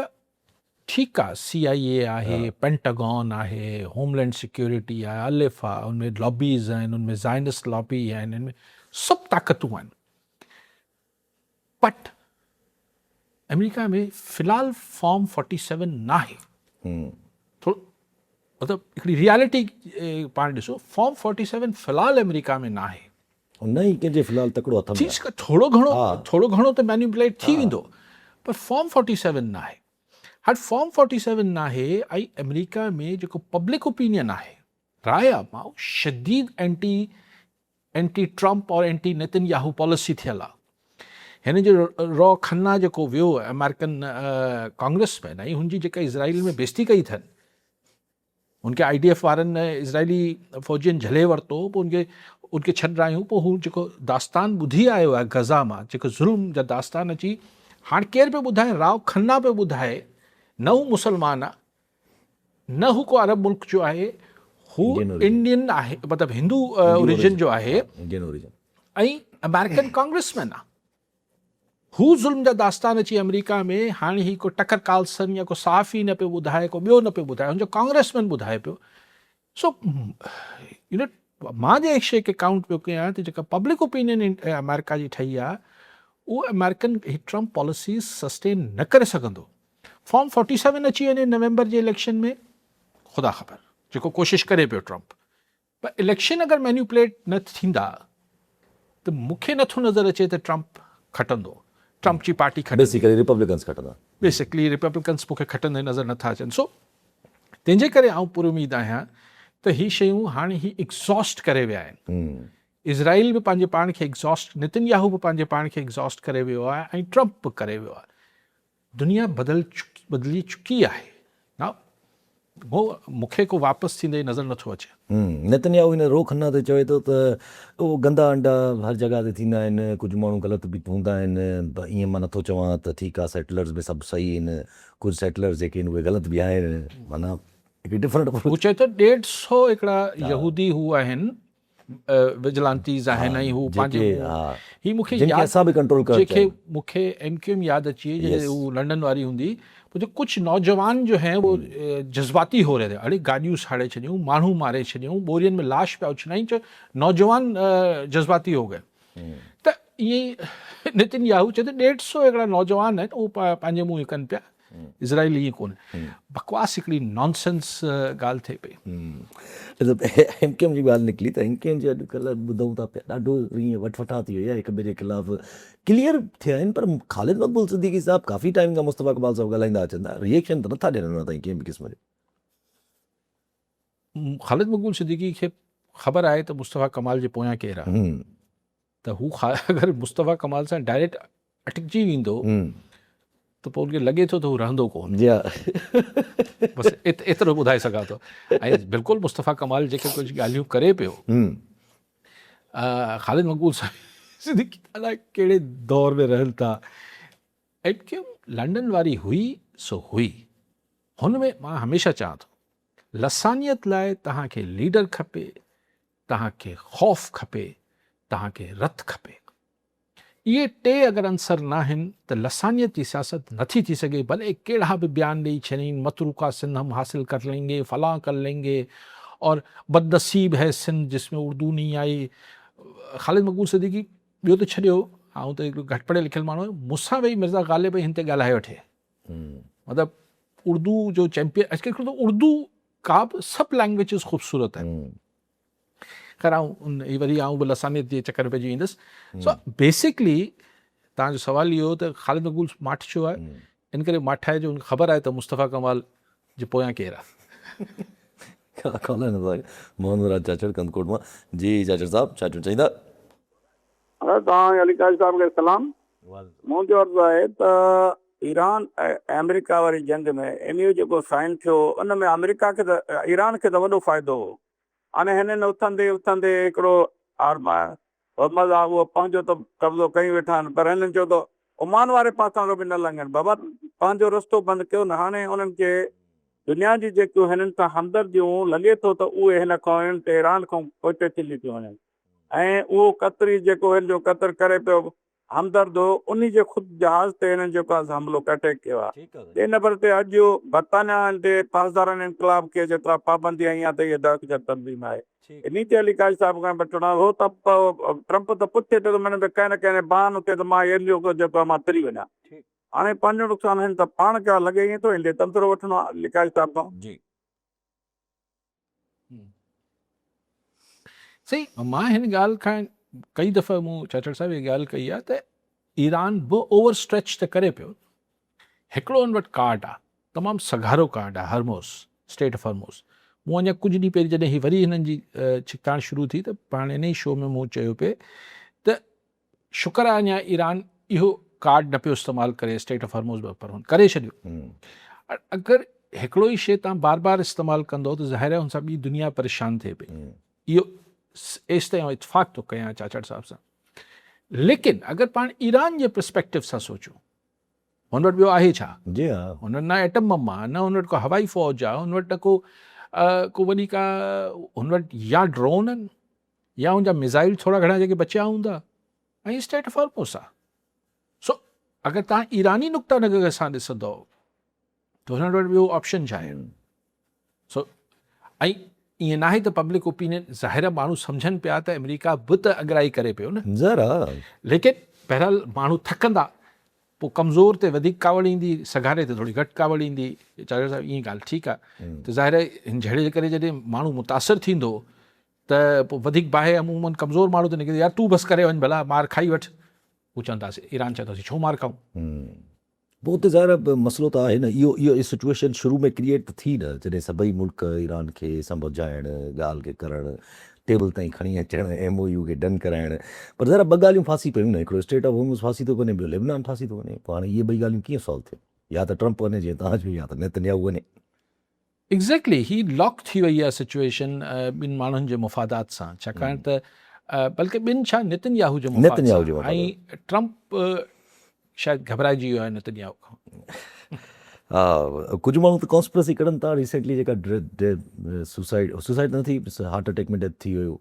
ठीकु आहे, CIA आहे, पेंटागॉन आहे, होमलैंड सिक्योरिटी आहे, अलिफ आहे, उनमें लॉबीज़ आहिनि, उनमें ज़ाइनिस्ट लॉबी आहिनि, इनमें सभु ताक़तूं आहिनि। बट अमेरिका में फ़िलहाल फॉर्म 47 न आहे। थोरो मतिलबु हिकिड़ी रियालिटी पाण ॾिसो, फॉर्म 47 फ़िलहाल अमेरिका में न आहे। न ई कंहिंजे फ़िलहाल तकिड़ो हथ में आहे। थोरो घणो त मैन्युपुलेट थी वेंदो, पर फॉर्म 47 न आहे। हाणे फॉर्म 47 न आहे ऐं अमेरिका में जेको पब्लिक ओपिनियन आहे, राय आहे मां, शदीद एंटी ट्रम्प और एंटी नेतन्याहू पॉलिसी थियल आहे। हिन जो रॉ खन्ना जेको वियो अमेरिकन कांग्रेस में, ऐं हुनजी जेका इज़राइल में बेइज़ती कई अथनि, उनखे IDF वारनि इज़राइली फ़ौजियुनि झले वरितो, पोइ उनखे छॾायूं। पोइ हू जेको दास्तान ॿुधी आयो आहे गज़ा मां, जेको ज़ुल्म जा दास्तान अची, हाणे केरु पियो ॿुधाए? राव खन्ना पियो ॿुधाए। न हू मुसलमान आहे, न हू को अरब मुल्क जो आहे, हू इंडियन आहे, मतिलबु हिंदू ओरिजिन जो आहे, ऐं अमेरिकन कांग्रेसमैन आहे। हू ज़ुल्म जा दास्तान अची अमेरिका में, हाणे ही को टकर कार्लसन या को सहाफ़ी न पियो ॿुधाए, को ॿियो न पियो ॿुधाए, हुनजो कांग्रेसमैन ॿुधाए पियो। सो मां जे शइ खे काउंट पियो कयां त जेका पब्लिक ओपिनियन अमेरिका जी ठही आहे, उहो अमेरिकन ट्रम्प पॉलिसीज़ सस्टेन न करे सघंदो। फॉर्म 47 अची वञे नवंबर जे इलेक्शन में, ख़ुदा ख़बर जेको कोशिशि करे पियो ट्रम्प, पर इलेक्शन अगरि मैन्युपुलेट न थींदा त मूंखे नथो नज़र अचे त ट्रम्प खटंदो। ट्रम्प जी पार्टी बेसिकली रिपब्लिकन्स खटंदा। बेसिकली रिपब्लिकन्स मूंखे खटंदे नज़र नथा अचनि। सो तंहिंजे करे आउं पूरी उमेद आहियां त ही शयूं हाणे ही एग्ज़ॉस्ट करे विया आहिनि। इज़राइल बि पंहिंजे पाण खे एग्ज़ॉस्ट, नेतन्याहू बि पंहिंजे पाण खे एग्ज़ॉस्ट करे वियो आहे, ऐं ट्रम्प बि करे वियो आहे। दुनिया बदिली चुकी आहे ना, मूंखे को वापसि थींदे नज़र नथो अचे। नेतन्याहू हिन रो खन्ना ते चवे थो त उहो गंदा अंडा हर जॻह ते थींदा आहिनि, कुझु माण्हू ग़लति बि हूंदा आहिनि। ईअं मां नथो चवां त ठीकु आहे, सेटलर्स में सभु सही आहिनि, कुझु सेटलर्स जेके आहिनि उहे ग़लति बि आहिनि। माना हिकिड़ी डिफरेंट। हू चए थो 150 हिकिड़ा यहूदी हू आहिनि, विजिलांटीज़ आहिनि, ऐं हू पंहिंजे ही मूंखे जेके मूंखे MQM यादि अची जॾहिं हू लंडन वारी हूंदी, जो कुछ नौजवान जो हैं वो जज्बाती हो रहे थे। अरे गाड़ियूं साड़े छॾियूं, माण्हू मारे छॾियूं, बोरियुनि में लाश पिया उछलाइनि, जो नौजवान जज्बाती हो गए। त ईअं नेतन्याहू चए थो 150 हिकिड़ा नौजवान आहिनि, उहो पंहिंजे मुंहुं कनि पिया। इज़राइल ईअं कोन्हे, बकवास हिकिड़ी नॉनसेंस ॻाल्हि थिए पई। MQM जी ॻाल्हि निकिली त MQM जे अॼुकल्ह ॿुधूं था पिया ॾाढो ईअं वठवठा थी वई आहे, हिक ॿिए जे ख़िलाफ़ु क्लियर थिया आहिनि। पर ख़ालिद मक़बूल सिद्दीकी साहब काफ़ी टाइम खां मुस्तफ़ा कमाल साहब ॻाल्हाईंदा अचनि था, रिएक्शन त नथा ॾियनि अञा ताईं कंहिं बि क़िस्म जो। ख़ालिद मक़बूल सिद्दीकी खे ख़बर आहे त मुस्तफ़ा कमाल जे पोयां केरु आहे। त हू अगरि मुस्तफ़ा कमाल सां डायरेक्ट अटकिजी वेंदो त पोइ उनखे लॻे थो त हू रहंदो कोन। जी हा बसि एतिरो ॿुधाए सघां थो। ऐं बिल्कुलु मुस्तफ़ा कमाल जेके कुझु ॻाल्हियूं करे पियो, ख़ालिद मक़बूल साहिब सिद्दीकी अलाए कहिड़े दौर में रहनि था। ऐं क्यों लंडन वारी हुई सो हुई, हुन में मां हमेशह चवां थो लसानियत लाइ तव्हांखे लीडर खपे, तव्हांखे ख़ौफ़ खपे, तव्हांखे रत खपे। इहे टे अगरि अंसर न आहिनि त लसानियत जी सियासत नथी थी सघे। भले कहिड़ा बि बयान ॾेई छॾीनि, मतरूका सिंध हम हासिल कर लेंगे, फलां कर लेंगे, और बदनसीब है सिंध जिसमें उर्दू नहीं आई। ख़ालिद मक़बूल सिद्दीकी ॿियो त छॾियो, आउं त हिकिड़ो घटि पढ़ियल लिखियल माण्हू आहियां, मूंसां वेही मिर्ज़ा ग़ालिब हिन ते ॻाल्हाए वठे। मतिलबु उर्दू जो चैंपियन अॼुकल्ह त उर्दू का बि सभु लैंग्वेजिस ख़ूबसूरत आहिनि। ख़ैर आउं वरी आउं बि लसानियत जे चकर में पइजी वेंदुसि। सो बेसिकली तव्हांजो सुवालु इहो त ख़ालिद मक़बूल माठ छो आहे, इन करे माठ आहे जो ख़बर आहे त मुस्तफ़ा कमाल जे पोयां केरु आहे। मोहम्मद राज चाचड़ कंदकोट मां। जी चाचड़ साहब छा चवणु चाहींदा? तव्हां अलीकाज साहब खे सलाम। मुंहिंजो अर्ज़ु आहे त ईरान ऐं अमेरिका वारी जंग में एमयू जेको साइन थियो उन में अमेरिका खे त ईरान खे त वॾो फ़ाइदो हो। हाणे हिननि उथंदे उथंदे हिकिड़ो मोहम्मद आहे उहो पंहिंजो त कब्ज़ो कई वेठा आहिनि, पर हिननि चयो त ओमान वारे पासां बि न लंघनि। बाबा पंहिंजो रस्तो बंदि कयो न। हाणे उन्हनि खे दुनिया जी जेकियूं हिननि सां हमदर्दियूं लॻे थो त उहे हिन खां हिन ते ईरान खां पोइते थी थियूं वञनि। ऐं उहो कतरी जेको हिन जो कतर करे पियो हमदर्द हो, उन जे ख़ुदि जहाज़ ते हिननि जेको आहे हमिलो अटैक कयो आहे। ॿिए नंबर ते अॼु बर्तानिया ते पासदारनि इनकलाब खे जेतिरा पाबंदी आई आहे त इहे दहशत तंज़ीम आहे। इन ते अलीकाज साहिब खां वठणो हो त ट्रंप त पुछे थो त मैंने कंहिं न कंहिं बहान उते त मां एरियो जेको आहे मां तरी वञा। हाणे पंहिंजो नुक़सानु हिन त पाण कया लॻे ईअं थो इन तंत्रो वठणो आहे अलीकाज साहिब खां। सही, मां हिन ॻाल्हि खां कई दफ़ा मूं चाचड़ साहिब इहा ॻाल्हि कई आहे त ईरान बि ओवर स्ट्रेच त करे पियो। हिकिड़ो हुन वटि कार्ड आहे, तमामु सघारो कार्ड आहे, हरमोस, स्टेट ऑफ हरमोस। मूं अञा कुझु ॾींहं पहिरीं जॾहिं हीअ वरी हिननि जी छिकताण शुरू थी त पाण इन ई शो में मूं चयो पिए त शुक्र आहे अञा ईरान इहो कार्ड न पियो इस्तेमालु करे, स्टेट ऑफ हरमोस पर हुन करे छॾियो। अगरि हिकिड़ो ई शइ तव्हां बार बार इस्तेमालु कंदो त ज़ाहिर आहे हुन सां ॿी दुनिया परेशान थिए पई। इहो एसि ताईं इतफ़ाक़ थो कयां चाचड़ साहिब सां। लेकिन अगरि पाण ईरान जे पर्सपेक्टिव सां सोचूं, हुन वटि ॿियो आहे छा? जी हा, हुन वटि न एटम बम आहे, न हुन वटि को हवाई फ़ौज आहे, हुन वटि न को वॾी का, हुन वटि या ड्रोन आहिनि या हुनजा मिज़ाइल थोरा घणा जेके बचिया हूंदा, ऐं स्टेट ऑफ हॉर्मुज़ आहे। सो अगरि तव्हां ईरानी नुक़्ता नज़र सां ॾिसंदो त हुन वटि ॿियो ऑप्शन छा आहे? सो ऐं ईअं न आहे त पब्लिक ओपिनियन ज़ाहिर माण्हू सम्झनि पिया त अमेरिका बि त अॻिराई करे पियो न ज़रा, लेकिन बहरहाल माण्हू थकंदा, पोइ कमज़ोर ते वधीक कावड़ ईंदी, सघारे ते थोरी घटि कावड़ ईंदी। चाचड़ साहिब ईअं ॻाल्हि ठीकु आहे। त ज़ाहिर आहे हिन जहिड़े जे करे जॾहिं माण्हू मुतासिर थींदो त पोइ वधीक बाहि अमूमन कमज़ोर माण्हू त निकिरे, यार तूं बसि करे वञ, भला मार खाई वठि। हू चवंदासीं, ईरान चवंदासीं छो मार खाऊं। पोइ उते ज़ाहिर मसइलो त आहे न, इहो सिचुएशन शुरू में क्रिएट त थी न, जॾहिं सभई मुल्क ईरान खे सम्झाइणु, ॻाल्हि खे करणु, टेबल ताईं खणी अचणु, MOU खे डन कराइणु, पर ज़रा ॿ ॻाल्हियूं फासी पियूं न। हिकिड़ो स्टेट ऑफ हॉर्मुज़ फासी थो वञे, ॿियो लेबनान फासी थो वञे। पोइ हाणे इहे ॿई ॻाल्हियूं कीअं सॉल्व थियूं? या त ट्रंप वञे जीअं तव्हां चयो, या त नेतन्याहू वञे। एग्ज़ैक्टली, ही लॉक थी वई आहे सिचुएशन ॿिनि माण्हुनि जे मुफ़ादात सां। छाकाणि त बल्कि ॿिनि छा, नेतन्याहू जे मुफ़ाद सां, ऐं ट्रंप शायदि घबराइजी वियो आहे नेतन्याहू खां। हा, कुझु माण्हू त कॉन्स्पिरेसी कढनि था रिसेंटली, जेका सुसाइड न थी, हार्ट अटैक में डेथ थी वियो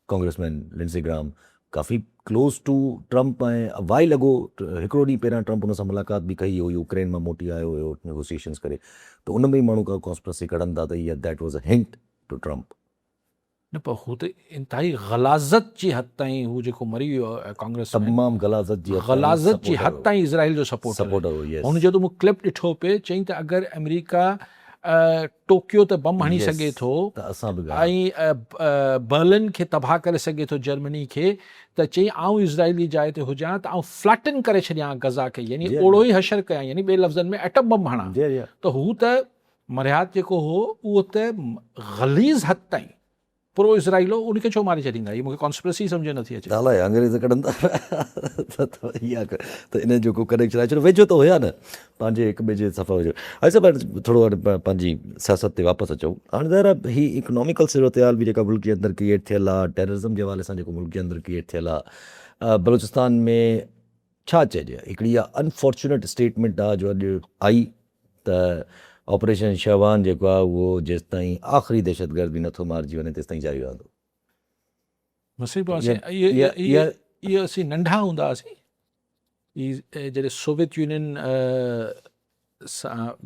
कांग्रेसमैन लिंडसे ग्राहम, काफ़ी क्लोज टू ट्रंप। ऐं वाई लॻो हिकिड़ो ॾींहुं पहिरियां ट्रंप हुन सां मुलाक़ात बि कई हुई, यूक्रेन मां मोटी आयो हुयो नेगोसिएशंस करे, त उन में ई माण्हू का कॉन्स्पिरेसी कढनि था त इहा that was a hint to Trump. न पर हू त इंतिहाई ग़लाज़त जी हद ताईं हू जेको मरी वियो आहे कांग्रेस में, तमामु ग़लाज़त जी हद ताईं इज़राइल जो सपोर्टर हुयो। हुन जो त मूं क्लिप ॾिठो पिए, चई त अगरि अमेरिका टोक्यो ते बम हणी सघे थो ऐं बर्लिन खे तबाह करे सघे थो, जर्मनी खे, त चई आउं इज़राइली जाइ ते हुजां त आउं फ्लैटन करे छॾियां गज़ा खे, यानी ओड़ो ई हशर कयां, यानी ॿिए लफ़्ज़नि में एटम बम हणां। त हू त मरियात जेको हो उहो त ग़लीज़ हद ताईं प्रो इसराइल हो उनखे छो मारे छॾींदा, इहा मूंखे कॉन्स्पिरेसी सम्झ नथी अचे। अलाए अंग्रेज़ कढनि था त इहा त इन जो को कनेक्शन आहे, छो वेझो त हुया न पंहिंजे हिक ॿिए जे सफ़ा वेझो। अच्छा पर थोरो हाणे पंहिंजी सियासत ते वापसि अचूं। हाणे ज़रा ही इकनॉमिकल सूरत-हाल बि जेका मुल्क जे अंदरि क्रिएट थियल आहे, टेररिज़म जे हवाले सां जेको मुल्क जे अंदरि क्रिएट थियल आहे, बलूचिस्तान में छा चइजे, हिकिड़ी इहा अनफॉर्चुनेट स्टेटमेंट आहे जो अॼु आई त ऑपरेशन शहवान जेको आहे उहो जेसि ताईं आख़िरी दहशतगर्द बि नथो मारिजी वञे तेसि ताईं जारी रहंदो। मसीबो इहा- इहा- इहा- इहो असीं नंढा हूंदा हुआसीं, ई जॾहिं सोवियत यूनियन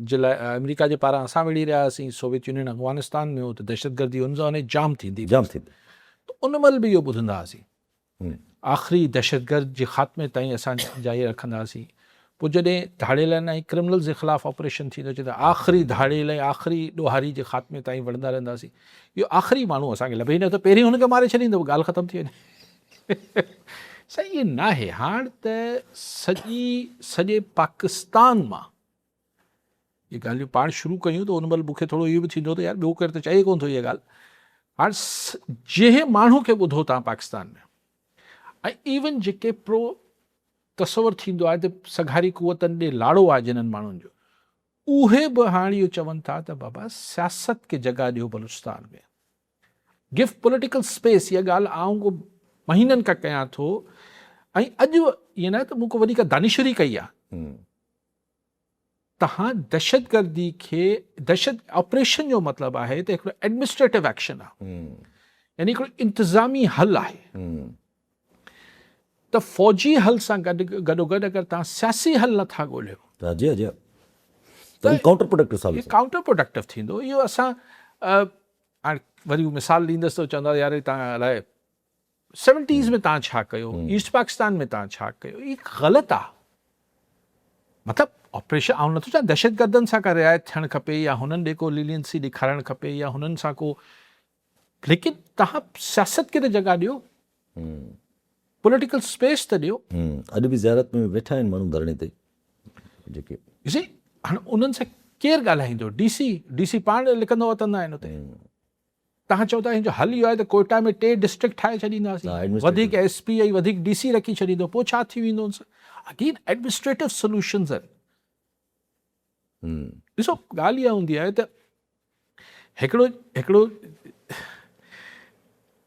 जे लाइ अमेरिका जे पारां असां विड़ी रहिया हुआसीं, सोवियत यूनियन अफ़गानिस्तान में हो त दहशतगर्दी हुन सां हाणे जाम थींदी जाम थींदी। त उन महिल बि इहो ॿुधंदा हुआसीं, हम्म। आख़िरी दहशतगर्द जे ख़ात्मे ताईं असां जारी रखंदा हुआसीं। पोइ जॾहिं धाड़ेल ऐं क्रिमिनल्स जे ख़िलाफ़ु ऑपरेशन थींदो अचे त आख़िरी धाड़ेल ऐं आख़िरी ॾोहारी जे ख़ात्मे ताईं वणंदा रहंदासीं। इहो आख़िरी माण्हू असांखे लभे न त पहिरीं हुनखे मारे छॾींदो, ॻाल्हि ख़तमु थी वञे। सही इहे न आहे। हाणे त सॼे पाकिस्तान मां इहे ॻाल्हियूं पाण शुरू कयूं त उन महिल मूंखे थोरो इहो बि थींदो त यार ॿियो केरु त चए कोन थो इहा ॻाल्हि। हाणे जंहिं माण्हू खे ॿुधो तव्हां पाकिस्तान में, ऐं इवन जेके प्रो तसवर थींदो आहे त सघारी कुवतनि ॾे लाड़ो आहे जिन्हनि माण्हुनि जो, उहे बि हाणे इहो चवनि था त बाबा सियासत खे जॻह ॾियो बलूचिस्तान में, गिव पॉलिटिकल स्पेस। इहा ॻाल्हि आऊं को महीननि खां कयां थो, ऐं अॼु ईअं न त मूं को वॾी का दानिशरी कई आहे। तव्हां दहशतगर्दी खे ऑपरेशन जो मतिलबु आहे त हिकिड़ो एडमिनिस्ट्रेटिव एक्शन आहे, यानी हिकिड़ो इंतिज़ामी हल आहे। त फ़ौजी हल सां गॾोगॾु अगरि तव्हां सियासी हल नथा ॻोल्हियो त काउंटर प्रोडक्टिव साबित इहो काउंटर प्रोडक्टिव थींदो। इहो असां हाणे वरी मिसाल ॾींदसि त चवंदा यार तव्हां अलाए 70s में तव्हां छा कयो, ईस्ट पाकिस्तान में तव्हां छा कयो, इहा ग़लति आहे। मतिलबु ऑपरेशन आउं नथो चाहियां दहशतगर्दनि सां का रिआयत थियणु खपे या हुननि ॾे को लीलियंसी ॾेखारणु खपे या हुननि सां को, लेकिन तव्हां सियासत खे त जॻह ॾियो, पॉलिटिकल स्पेस त ॾियो। अॼु बि ज़ियारत में वेठा आहिनि माण्हू धरणे ते जेके ॾिसी हाणे उन्हनि सां केरु ॻाल्हाईंदो, डीसी पाण लिखंदो वतंदा आहिनि हुते। तव्हां चओ था हिन जो हल इहो आहे त कोयटा में 3 डिस्ट्रिक्ट ठाहे छॾींदासीं, वधीक SP ऐं वधीक DC रखी छॾींदो, पोइ छा थी वेंदो हुन सां? अगेन एडमिनिस्ट्रेटिव सोल्यूशन्स आहिनि। ॾिसो ॻाल्हि इहा हूंदी आहे त हिकिड़ो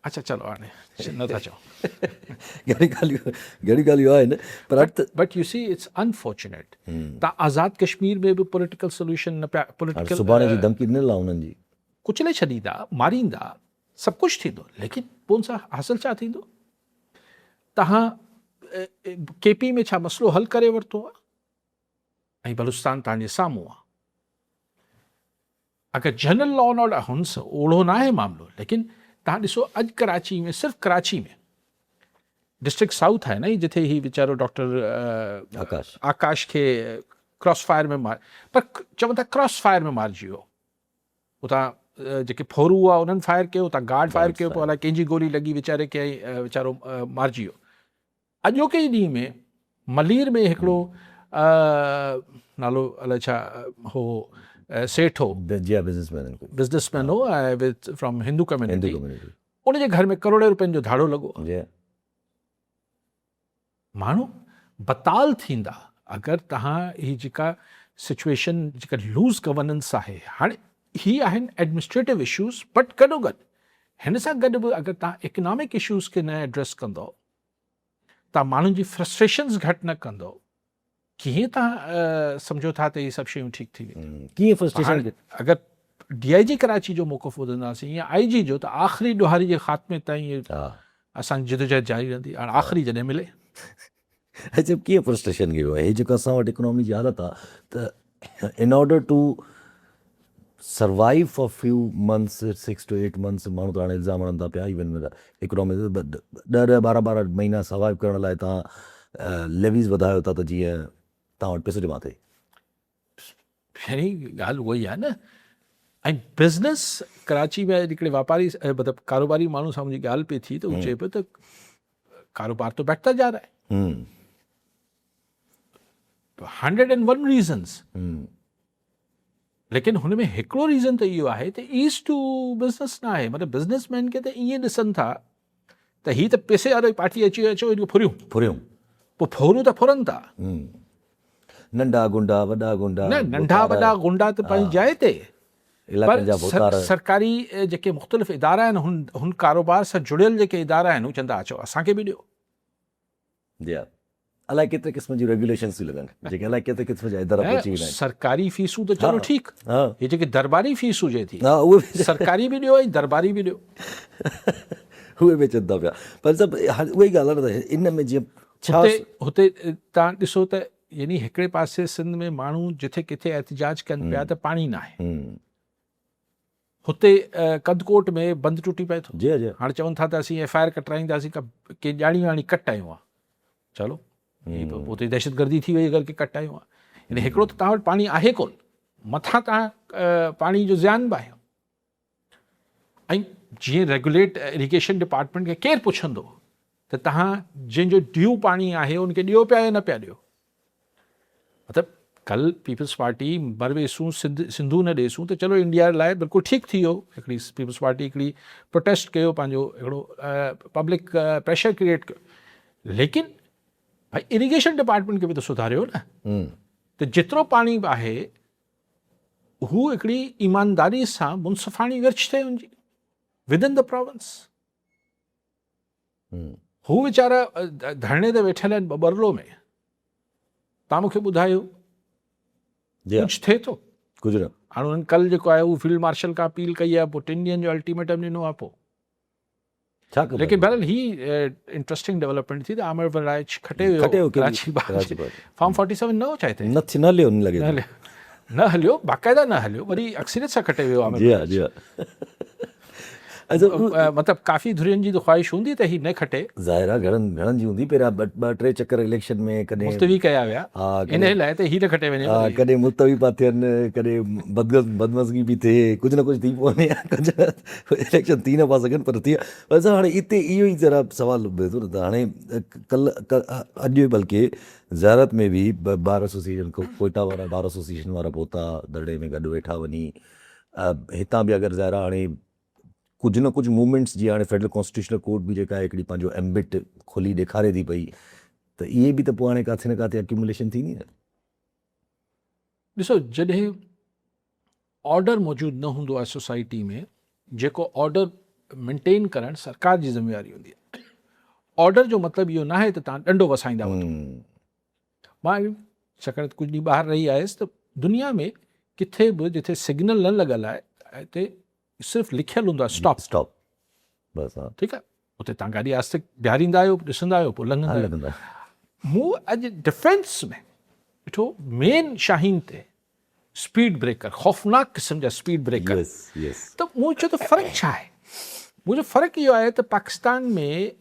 अच्छा चलो हाणे नथा चओ घणी ॻाल्हियूं आहिनि पर but you see it's unfortunate. तव्हां आज़ाद कश्मीर में बि पॉलिटिकल सोल्यूशन न पिया, पॉलिटिकल सुभाणे जी धमकी ॾिनल आहे हुननि जी, कुचले छॾींदा, मारींदा, सभु कुझु थींदो, लेकिन पोइ सां हासिल छा थींदो? तव्हां KP में छा मसइलो हल करे वरितो आहे ऐं बलूचिस्तान तव्हांजे साम्हूं आहे। अगरि जनरल लॉ एंड ऑर्डर हुन सां ओढ़ो न आहे मामिलो, लेकिन तव्हां ॾिसो अॼु कराची में, सिर्फ़ु कराची में डिस्ट्रिक्ट साउथ आहे न जिथे ही वीचारो डॉक्टर आकाश खे क्रॉस फायर में पर चवनि था क्रॉस फायर में मारिजी वियो। उतां जेके फोरू हुआ उन्हनि फायर कयो, उतां गार्ड फायर कयो, पोइ अलाए कंहिंजी गोली लॻी वीचारे खे वीचारो मारिजी वियो। अॼोके ॾींहं में मलीर में हिकिड़ो नालो अलाए छा हो सेठ हो, बिज़नेसमैन हो विद फ्रॉम हिंदू कम्युनिटी, उनजे घर में करोड़े रुपयनि जो धाड़ो लॻो। माण्हू बताल थींदा अगरि तव्हां ही जेका सिचुएशन जेका लूज़ गवर्नेंस आहे। हाणे ही आहिनि एडमिनिस्ट्रेटिव इशूज़, बट गॾोगॾु हिन सां गॾु बि अगरि तव्हां इकनॉमिक इशूज़ खे न एड्रेस कंदो, तव्हां माण्हुनि जी फ्रस्ट्रेशन्स घटि न कंदो, कीअं तव्हां सम्झो था त इहे सभु शयूं ठीकु थी वेंदियूं? कीअं फ्रस्ट्रेशन? अगरि DIG कराची जो मौक़िफ़ ॿुधंदासीं या IG जो, त आख़िरी ॾोहारी जे ख़ात्मे ताईं असांजी जिदोजहद जारी रहंदी। हाणे आख़िरी जॾहिं मिले अच्छा कीअं फ्रस्ट्रेशन कयो आहे? हे जेको असां वटि इकोनॉमी जी हालत आहे त in order to survive for few months 6 to 8 months माण्हू त हाणे इल्ज़ाम हणनि था पिया इवन इकोनॉमी 10-12 महीना सर्वाइव करण लाइ तव्हां लेवीज़ वधायो था त जीअं तव्हां वटि पैसो जमा थिए। पहिरीं ॻाल्हि उहा ई आहे न। ऐं बिज़नेस कराची में हिकिड़े वापारी मतिलबु कारोबारी माण्हू सां मुंहिंजी ॻाल्हि पई थी त उहो चए पियो त कारोबार तो बैठता जा रहा है। 101 रीजन्स, लेकिन हुन में हिकिड़ो रीज़न त इहो आहे त ईज़ टू बिज़नेस न आहे, मतिलबु बिज़नेसमैन खे त ईअं ॾिसनि था त हीअ त पैसे वारो पार्टी अची अचो हेॾियूं फुरियूं, पोइ फोरूं त फुरनि था। नंढा गुंडा वॾा गुंडा न नंढा वॾा गुंडा त पंहिंजी जाइ ते, इलाइक़नि जा पर सरकारी जेके मुख़्तलिफ़ इदारा आहिनि हुन कारोबार सां जुड़ियल जेके इदारा आहिनि हू चवंदा अचो असांखे बि ॾियो। जी अलाए केतिरे क़िस्म जी रेगुलेशंस थी लॻनि जेके अलाए केतिरे क़िस्म जा इदारा पहुची वेंदा आहिनि। सरकारी फीसूं त चलो ठीकु, हे जेके दरबारी फीस हुजे थी सरकारी बि ॾियो ऐं दरबारी बि ॾियो, उहे बि चवनि था पिया। पर सभु उहा ई ॻाल्हि आहे न, इन में जीअं छा हुते तव्हां ॾिसो त यानी हिकिड़े पासे सिंध में माण्हू जिथे किथे एहतिजाज कनि पिया त पाणी न आहे, हुते कदकोट में बंदि टुटी पए थो। हाणे चवनि था त असीं FIR कटाईंदासीं, के ॼाणी वाणी कटायूं आहे, चलो उते दहशतगर्दी थी वई अगरि के कटायूं आहे। यानी हिकिड़ो त तव्हां वटि पाणी आहे कोन, मथां तव्हां पाणी जो ज़ियान बि आहे। ऐं जीअं रेगुलेट इरिगेशन डिपार्टमेंट खे केरु पुछंदो त तव्हां जंहिंजो ड्यू पाणी आहे उनखे ॾियो पिया या न पिया ॾियो। मतिलबु कल पीपल्स पार्टी मरवेसूं सिंधू न ॾेसूं त चलो इंडिया लाइ बिल्कुलु ठीकु थी वियो, हिकिड़ी पीपल्स पार्टी हिकिड़ी प्रोटेस्ट कयो, पंहिंजो हिकिड़ो पब्लिक प्रेशर क्रिएट कयो, लेकिन भाई इरिगेशन डिपार्टमेंट खे बि त सुधारियो न, त जेतिरो पाणी बि आहे हू हिकिड़ी ईमानदारी सां मुनसिफ़ाणी विर्छ थिए हुनजी विदिन द प्रोविंस। हू वीचारा धरणे ते वेठल आहिनि बबरलो में, तव्हां मूंखे ॿुधायो कुझु थिए थो कुझु न। हाणे हुननि कल जेको आहे उहो फील्ड मार्शल खां अपील कई आहे, पोइ 3 ॾींहंनि जो अल्टीमेटम ॾिनो आहे, पोइ छा लेकिन बहरहाल ही इंटरेस्टिंग डेवलपमेंट थी त आमिर वराइच खटे वियो कराची फॉर्म 47 न हो चाहे न हलियो न हलियो, बाक़ाइदा न हलियो, वरी अक्सरियत सां खटे वियो आमिर। मतिलबु काफ़ी धुरियुनि जी त ख़्वाहिश हूंदी त ही न खटे, ज़ाहिर आहे घणनि जी हूंदी, पहिरियां 2-3 चकर इलेक्शन में कॾहिं मुल्तवी कया विया, इन लाइ त ही न खटे वञे, कॾहिं मुल्तवी पिया थियनि, कॾहिं बदमज़गी बि थिए, कुझु न कुझु थी पवंदी आहे, कुझु इलेक्शन थी न पिया सघनि पर थी। बसि हाणे हिते इहो ई ज़रा सुवालु उभे थो न, त हाणे अॼु बल्कि ज़ारत में बि बार एसोसिएशन कोयटा वारा बार एसोसिएशन वारा पहुता धरणे में गॾु वेठा वञी, हितां बि अगरि ज़ाहिर हाणे कुझु न कुझु मूवमेंट्स जीअं हाणे फेडरल कॉन्स्टिट्यूशनल कोर्ट बि जेका आहे हिकिड़ी पंहिंजो एम्बिट खोली ॾेखारे थी पई, त इहे बि त पोइ हाणे किथे न किथे एक्यूमुलेशन थींदी न। ॾिसो जॾहिं ऑर्डर मौजूदु न हूंदो आहे सोसाइटी में, जेको ऑर्डर मेंटेन करणु सरकार जी ज़िम्मेवारी हूंदी आहे। ऑर्डर जो मतिलबु इहो न आहे त तव्हां ॾंडो वसाईंदा वञो। मां छाकाणि कुझु ॾींहं ॿाहिरि रही आयुसि त दुनिया में किथे बि जिथे सिग्नल न लॻल आहे हिते सिर्फ़ु लिखियलु हूंदो आहे स्टॉप, बसि ठीकु आहे, उते तव्हां गाॾी आस्ते बीहारींदा आहियो, ॾिसंदा आहियो, पोइ लंघंदा। मूं अॼु डिफेंस में ॾिठो मेन शाहीन ते स्पीड ब्रेकर, ख़ौफ़नाक क़िस्म जा स्पीड ब्रेकर, त मूं चयो त फ़र्क़ु छा आहे? मुंहिंजो फ़र्क़ु इहो आहे त पाकिस्तान में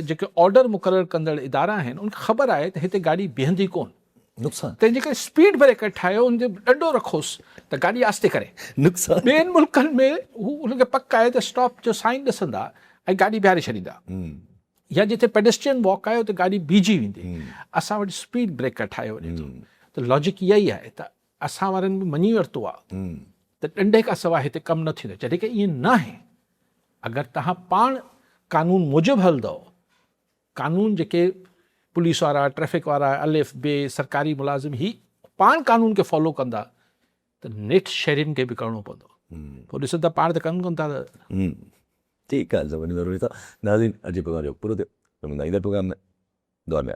जेके ऑर्डर मुक़ररु कंदड़ इदारा आहिनि उनखे ख़बर आहे त हिते गाॾी बीहंदी कोन, नुक़सानु, तंहिंजे करे स्पीड ब्रेकर ठाहियो, हुनजो ॾंडो रखोसि त गाॾी आस्ते करे। नुक़सानु ॿियनि मुल्कनि में हू हुनखे पक आहे त स्टॉप जो साइन ॾिसंदा ऐं गाॾी बीहारे छॾींदा, या जिथे पेडेस्ट्रियन वॉक आहे उते गाॾी बीजी वेंदी। असां वटि स्पीड ब्रेकर ठाहियो वञे थो, त लॉजिक इहा ई आहे त असां वारनि बि मञी वरितो आहे त ॾंडे खां सवाइ हिते कमु न थींदो, जॾहिं की ईअं न आहे। अगरि तव्हां पाण कानून मूजिबि हलंदव, कानून जेके पुलिस वारा, ट्रैफिक वारा, अलिफ बे सरकारी मुलाज़िम ही पाण कानून खे फॉलो कंदा त नेठ शहरियुनि खे बि करिणो पवंदो, पोइ ॾिसो था पाण त कमु कोन था। ठीकु आहे, सभिनी ज़रूरी था। नाज़रीन, अॼु प्रोग्राम जो पूरो थियो, ईंदड़ प्रोग्राम में दुआ में।